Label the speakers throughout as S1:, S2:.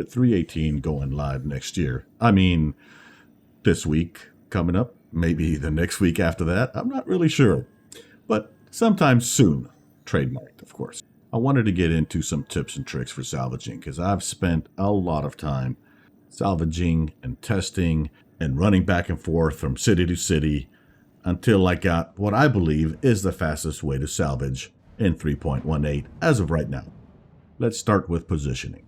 S1: With 318 going live next year, I mean, this week coming up, maybe the next week after that, I'm not really sure. But sometime soon, trademarked, of course. I wanted to get into some tips and tricks for salvaging because I've spent a lot of time salvaging and testing and running back and forth from city to city until I got what I believe is the fastest way to salvage in 3.18 as of right now. Let's start with positioning.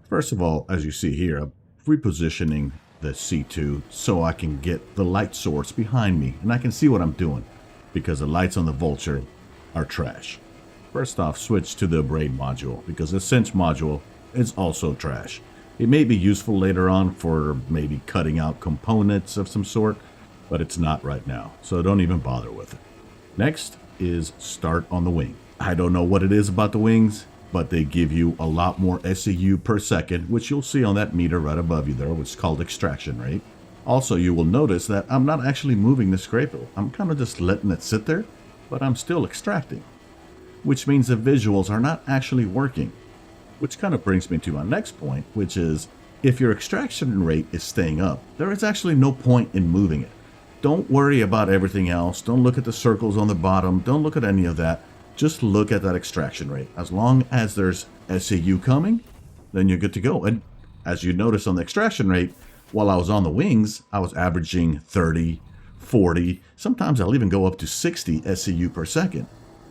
S1: First of all, as you see here, I'm repositioning the C2 so I can get the light source behind me and I can see what I'm doing because the lights on the Vulture are trash. First off, switch to the Braid module because the Cinch module is also trash. It may be useful later on for maybe cutting out components of some sort, but it's not right now, so don't even bother with it. Next is start on the wing. I don't know what it is about the wings, but they give you a lot more SEU per second, which you'll see on that meter right above you there, which is called extraction rate. Also, you will notice that I'm not actually moving the scraper. I'm kind of just letting it sit there, but I'm still extracting, which means the visuals are not actually working. Which kind of brings me to my next point, which is if your extraction rate is staying up, there is actually no point in moving it. Don't worry about everything else. Don't look at the circles on the bottom. Don't look at any of that. Just look at that extraction rate. As long as there's SEU coming, then you're good to go. And as you notice on the extraction rate, while I was on the wings, I was averaging 30, 40. Sometimes I'll even go up to 60 SEU per second.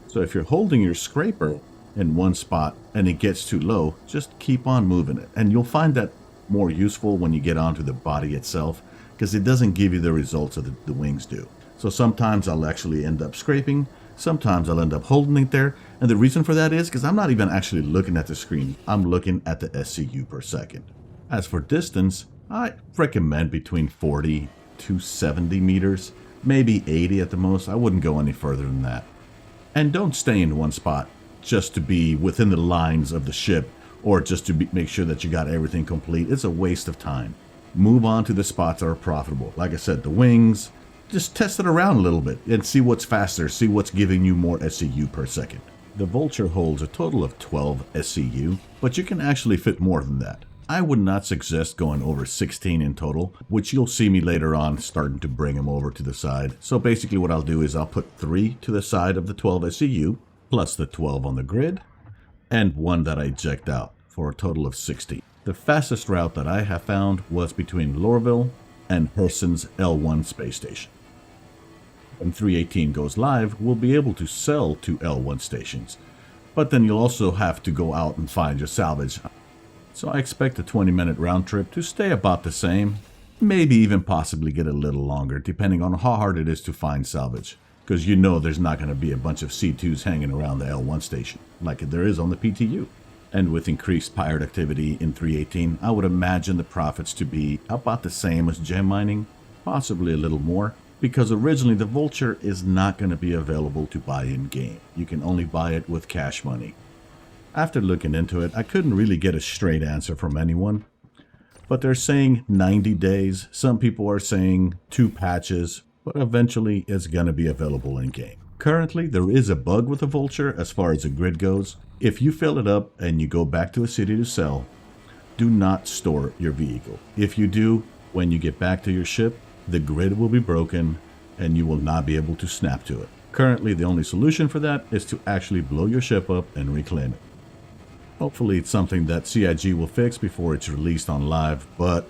S1: So if you're holding your scraper in one spot and it gets too low, just keep on moving it. And you'll find that more useful when you get onto the body itself because it doesn't give you the results that the wings do. So sometimes I'll actually end up scraping, sometimes I'll end up holding it there. And the reason for that is because I'm not even actually looking at the screen. I'm looking at the SCU per second. As for distance, I recommend between 40 to 70 meters, maybe 80 at the most. I wouldn't go any further than that. And don't stay in one spot just to be within the lines of the ship or just to make sure that you got everything complete. It's a waste of time. Move on to the spots that are profitable. Like I said, the wings, just test it around a little bit and see what's faster, see what's giving you more SCU per second. The Vulture holds a total of 12 SCU, but you can actually fit more than that. I would not suggest going over 16 in total, which you'll see me later on starting to bring them over to the side. So basically what I'll do is I'll put 3 to the side of the 12 SCU, plus the 12 on the grid, and 1 that I eject out, for a total of 60. The fastest route that I have found was between Lorville and Herson's L1 space station. When 318 goes live, we'll be able to sell to L1 stations, but then you'll also have to go out and find your salvage. So I expect a 20-minute round trip to stay about the same, maybe even possibly get a little longer, depending on how hard it is to find salvage. Because you know there's not going to be a bunch of C2s hanging around the L1 station, like there is on the PTU. And with increased pirate activity in 318, I would imagine the profits to be about the same as gem mining, possibly a little more, because originally the Vulture is not going to be available to buy in-game. You can only buy it with cash money. After looking into it, I couldn't really get a straight answer from anyone, but they're saying 90 days. Some people are saying 2 patches, but eventually it's going to be available in-game. Currently, there is a bug with the Vulture as far as the grid goes. If you fill it up and you go back to a city to sell, do not store your vehicle. If you do, when you get back to your ship, the grid will be broken and you will not be able to snap to it. Currently, the only solution for that is to actually blow your ship up and reclaim it. Hopefully, it's something that CIG will fix before it's released on live, but,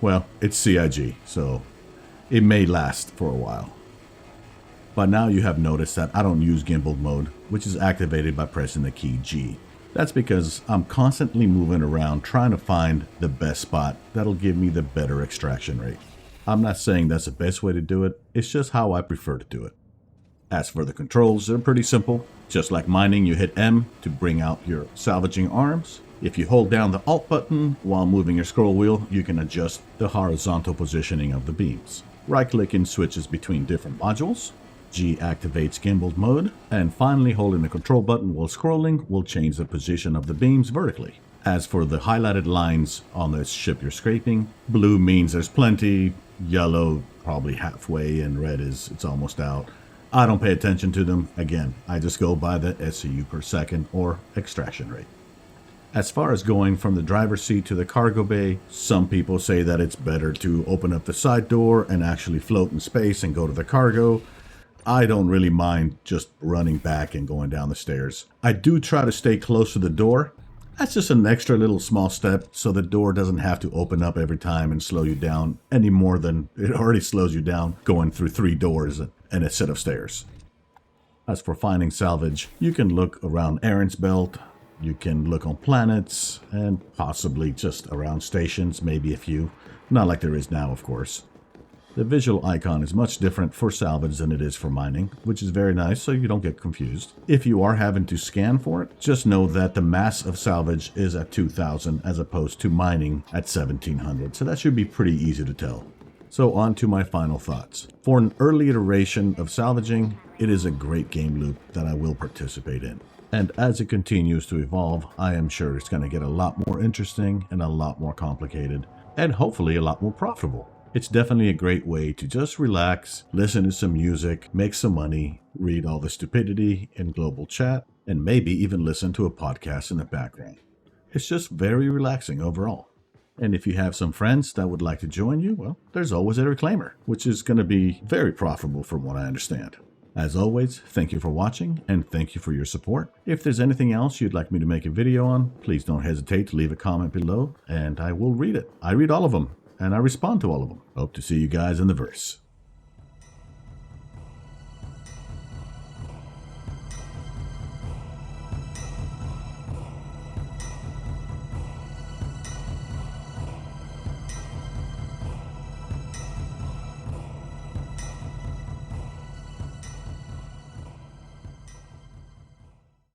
S1: well, it's CIG, so it may last for a while. By now you have noticed that I don't use gimbal mode, which is activated by pressing the key G. That's because I'm constantly moving around trying to find the best spot that'll give me the better extraction rate. I'm not saying that's the best way to do it, it's just how I prefer to do it. As for the controls, they're pretty simple. Just like mining, you hit M to bring out your salvaging arms. If you hold down the Alt button while moving your scroll wheel, you can adjust the horizontal positioning of the beams. Right-clicking switches between different modules. G activates gimbal mode, and finally holding the control button while scrolling will change the position of the beams vertically. As for the highlighted lines on the ship you're scraping, blue means there's plenty, yellow probably halfway, and red is it's almost out. I don't pay attention to them. Again, I just go by the SCU per second or extraction rate. As far as going from the driver's seat to the cargo bay, some people say that it's better to open up the side door and actually float in space and go to the cargo. I don't really mind just running back and going down the stairs. I do try to stay close to the door. That's just an extra little small step so the door doesn't have to open up every time and slow you down any more than it already slows you down going through 3 doors and a set of stairs. As for finding salvage, you can look around Aaron's Belt, you can look on planets, and possibly just around stations, maybe a few. Not like there is now, of course. The visual icon is much different for salvage than it is for mining, which is very nice so you don't get confused. If you are having to scan for it, just know that the mass of salvage is at 2000 as opposed to mining at 1700, so that should be pretty easy to tell. So on to my final thoughts. For an early iteration of salvaging, it is a great game loop that I will participate in. And as it continues to evolve, I am sure it's going to get a lot more interesting and a lot more complicated, and hopefully a lot more profitable. It's definitely a great way to just relax, listen to some music, make some money, read all the stupidity in global chat, and maybe even listen to a podcast in the background. It's just very relaxing overall. And if you have some friends that would like to join you, well, there's always a reclaimer, which is going to be very profitable from what I understand. As always, thank you for watching, and thank you for your support. If there's anything else you'd like me to make a video on, please don't hesitate to leave a comment below, and I will read it. I read all of them, and I respond to all of them. Hope to see you guys in the verse.